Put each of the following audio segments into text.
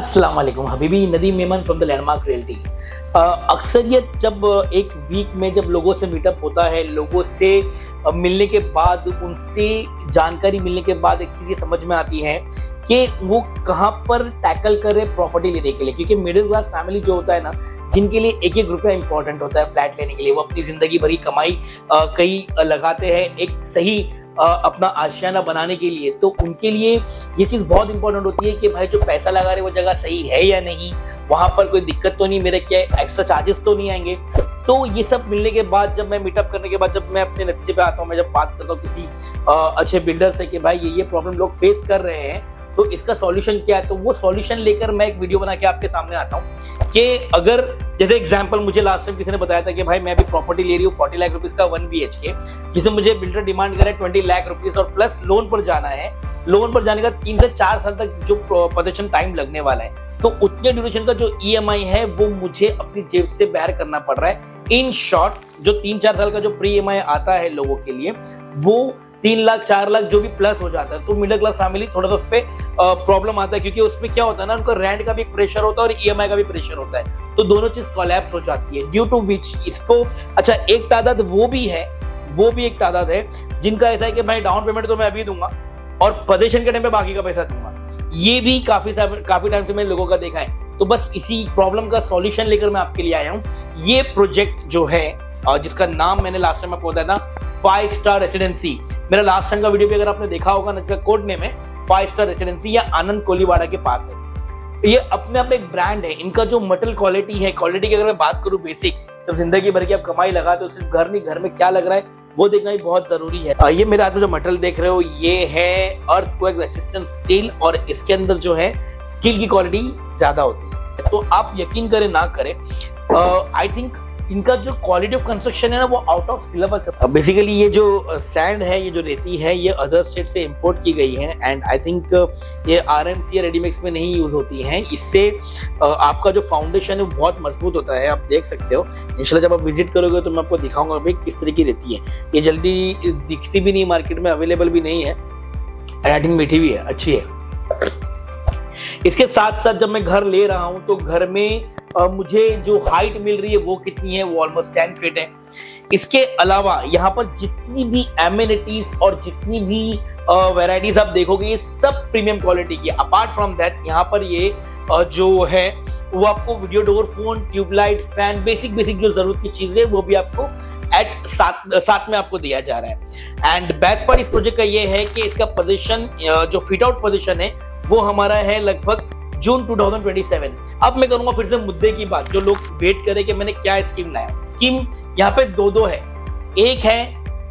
अस्सलाम वालेकुम हबीबी, Nadeem Memon from the Landmark Realty. अक्सरियत जब एक वीक में जब लोगों से मीटअप होता है, लोगों से मिलने के बाद, उनसे जानकारी मिलने के बाद एक चीज़ ये समझ में आती है कि वो कहाँ पर टैकल करे प्रॉपर्टी लेने के लिए। क्योंकि मिडिल क्लास फैमिली जो होता है ना, जिनके लिए एक एक रुपया इंपॉर्टेंट होता है फ्लैट लेने के लिए, वो अपनी ज़िंदगी भरी कमाई कई लगाते हैं एक सही अपना आशियाना बनाने के लिए। तो उनके लिए ये चीज़ बहुत इंपॉर्टेंट होती है कि भाई जो पैसा लगा रहे वो जगह सही है या नहीं, वहाँ पर कोई दिक्कत तो नहीं, मेरे क्या एक्स्ट्रा चार्जेस तो नहीं आएंगे। तो ये सब मिलने के बाद, जब मैं मीटअप करने के बाद, जब मैं अपने नतीजे पे आता हूँ, मैं जब बात करता हूँ किसी अच्छे बिल्डर से कि भाई ये प्रॉब्लम लोग फेस कर रहे हैं, तो इसका सॉल्यूशन क्या है, तो वो सॉल्यूशन लेकर मैं एक वीडियो बना के आपके सामने आता हूँ कि अगर जैसे एग्जांपल मुझे लास्ट टाइम किसी ने बताया था कि भाई मैं भी प्रॉपर्टी ले रही हूँ 40 लाख रुपीस का 1 BHK, जिसे मुझे बिल्डर डिमांड करे 20 लाख रुपीस और प्लस लोन पर जाना है। लोन पर जाने का 3 से 4 साल तक जो पोजीशन टाइम लगने वाला है, तो उतने ड्यूरेशन का जो EMI है वो मुझे अपनी जेब से बेयर करना पड़ रहा है। इन शॉर्ट, जो 3-4 साल का जो प्री EMI आता है लोगों के लिए, वो 3 लाख 4 लाख जो भी प्लस हो जाता है। तो मिडिल क्लास फैमिली थोड़ा सा उस पर प्रॉब्लम आता है, क्योंकि उसमें क्या होता है ना, उनको रेंट का भी प्रेशर होता है और EMI का भी प्रेशर होता है, तो दोनों चीज कोलैप्स हो जाती है। ड्यू टू विच इसको अच्छा एक तादाद वो भी एक तादाद है जिनका ऐसा है कि भाई डाउन पेमेंट तो मैं अभी दूंगा और पोजीशन के टाइम पे बाकी का पैसा दूंगा। ये भी काफी टाइम से मैंने लोगों का देखा है। तो बस इसी प्रॉब्लम का सॉल्यूशन लेकर मैं आपके लिए आया हूँ। ये प्रोजेक्ट जो है जिसका नाम मैंने लास्ट टाइम आपको बताया था 5 स्टार रेसिडेंसी, मेरा लास्ट टाइम का वीडियो भी अगर आपने देखा होगा ना, जिसका कोड नेम है 5 स्टार रेसिडेंसी, या आनंद कोलीवाड़ा के पास है। ये अपने आप एक ब्रांड है। इनका जो मटेरियल क्वालिटी है, क्वालिटी की अगर मैं बात करूं बेसिक, जब जिंदगी भर की आप कमाई लगाते हो, सिर्फ घर नहीं, घर में क्या लग रहा है वो देखना भी बहुत जरूरी है। ये मेरे हाथ में जो मटेरियल देख रहे हो, ये है अर्थक्वेक रेसिस्टेंट स्टील, और इसके अंदर जो है स्टील की क्वालिटी ज्यादा होती है। तो आप यकीन करें ना करें, आई थिंक इनका जो क्वालिटी ऑफ कंस्ट्रक्शन है ना, वो आउट ऑफ सिलेबस है। बेसिकली ये जो सैंड है, ये जो रेती है, ये अदर स्टेट से इंपोर्ट की गई है, एंड आई थिंक ये RMC या रेडीमिक्स में नहीं यूज होती है। इससे आपका जो फाउंडेशन है वो बहुत मजबूत होता है, आप देख सकते हो। इंशाल्लाह जब आप विजिट करोगे तो मैं आपको दिखाऊंगा भाई किस तरह की रेती है। ये जल्दी दिखती भी नहीं, मार्केट में अवेलेबल भी नहीं है, आई थिंक मीठी भी है, अच्छी है। इसके साथ साथ जब मैं घर ले रहा हूँ तो घर में मुझे जो हाइट मिल रही है वो कितनी है, वो ऑलमोस्ट 10 फीट है। इसके अलावा यहाँ पर जितनी भी एमिनिटीज और जितनी भी वैरायटीज आप देखोगे, ये सब प्रीमियम क्वालिटी की। अपार्ट फ्रॉम दैट यहाँ पर ये जो है वो आपको video door, phone, tubelight, fan, basic जो जरूरत की चीजें वो भी आपको साथ में आपको दिया जा रहा है। एंड बेस्ट पार्ट इस प्रोजेक्ट का ये है कि इसका पोजीशन, जो फिट आउट पोजीशन है, वो हमारा है लगभग जून 2027। अब मैं करूंगा फिर से मुद्दे की बात, जो लोग वेट करें कि मैंने क्या स्कीम लाया। स्कीम यहाँ पे दो है, एक है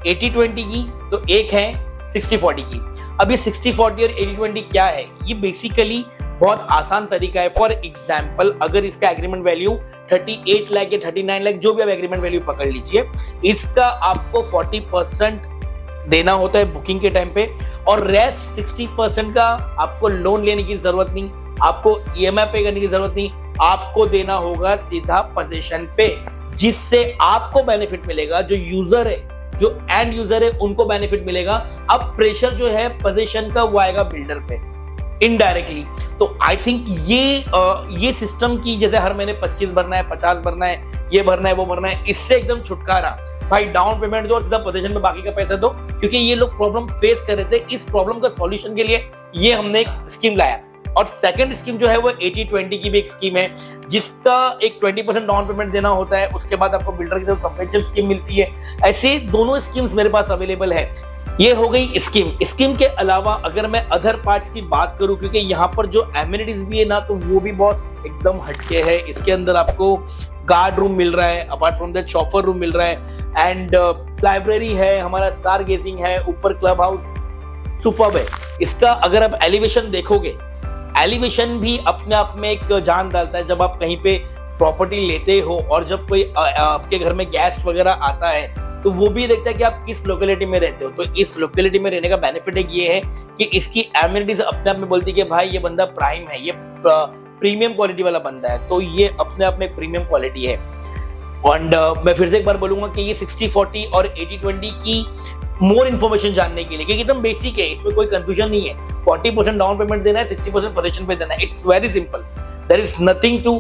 80-20 की, तो एक है 60-40 की। अब ये 60-40 और 80-20 क्या है, ये बेसिकली बहुत आसान तरीका है। फॉर एग्जाम्पल, अगर इसका एग्रीमेंट वैल्यू 38 लाख या 39 लाख, जो भी आप एग्रीमेंट वैल्यू पकड़ लीजिए, इसका आपको 40% देना होता है बुकिंग के टाइम पे, और रेस्ट 60% का आपको लोन लेने की जरूरत नहीं, आपको EMI पे करने की जरूरत नहीं, आपको देना होगा सीधा पोजीशन पे, जिससे आपको बेनिफिट मिलेगा। जो यूजर है, जो एंड यूजर है, उनको बेनिफिट मिलेगा। अब प्रेशर जो है पोजीशन का वो आएगा बिल्डर पे इनडायरेक्टली। तो आई थिंक ये सिस्टम की, जैसे हर महीने 25 भरना है, 50 भरना है, ये भरना है, वो भरना है, इससे एकदम छुटकारा। भाई डाउन पेमेंट दो और सीधा पोजीशन में बाकी का पैसा दो, क्योंकि ये लोग प्रॉब्लम फेस कर रहे थे। इस प्रॉब्लम का सॉल्यूशन के लिए ये हमने एक स्कीम लाया। और सेकंड स्कीम जो है वो 80-20 की भी एक स्कीम है, जिसका एक 20% डाउन पेमेंट देना होता है, उसके बाद आपको बिल्डर की तरफ सबवेंशन स्कीम मिलती है। ऐसे दोनों स्कीम्स मेरे पास अवेलेबल है। ये हो गई स्कीम के अलावा अगर मैं अदर पार्ट्स की बात करूं, क्योंकि यहाँ पर जो एमिनिटीज भी है ना, तो वो भी बॉस एकदम हटके है। इसके अंदर आपको गार्ड रूम मिल रहा है, apart from that chauffeur room मिल रहा है, एंड लाइब्रेरी है, हमारा स्टार गेजिंग है, ऊपर क्लब हाउस सुपर्ब है। इसका अगर आप एलिवेशन देखोगे, एलिवेशन भी अपने आप में एक जान डालता है। जब आप कहीं पे प्रॉपर्टी लेते हो और जब कोई आपके घर में गेस्ट वगैरह आता है, तो वो भी देखता है कि आप किस लोकेलिटी में रहते हो। तो इस लोकेलिटी में रहने का बेनिफिट एक ये है कि इसकी एमिनिटीज अपने आप में बोलती है कि भाई ये बंदा प्राइम है, ये प्रीमियम क्वालिटी वाला बंदा है। तो ये अपने आप में एक प्रीमियम क्वालिटी है। एंड मैं फिर से एक बार बोलूंगा कि ये 60-40 और 80-20 की मोर इन्फॉर्मेशन जानने के लिए, क्योंकि एकदम बेसिक है, इसमें कोई कंफ्यूजन नहीं है। 40% डाउन पेमेंट देना है, 60% पोजीशन पे देना है, it's very simple. There is nothing to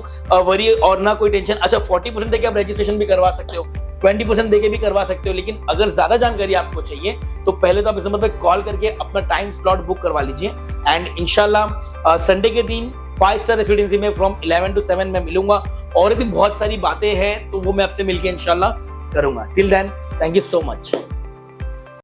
worry और ना कोई टेंशन। अच्छा 40% देके आप रजिस्ट्रेशन भी करवा सकते हो, 20% देके भी करवा सकते हो, लेकिन अगर ज्यादा जानकारी आपको चाहिए तो पहले तो आप इस नंबर पे कॉल करके अपना टाइम स्लॉट बुक करवा लीजिए। एंड इंशाल्लाह संडे के दिन 5 स्टार रेसिडेंसी में फ्रॉम 11 to 7 मैं मिलूंगा, और भी बहुत सारी बातें हैं तो वो मैं आपसे मिलके इंशाल्लाह करूंगा। Till then thank you so much.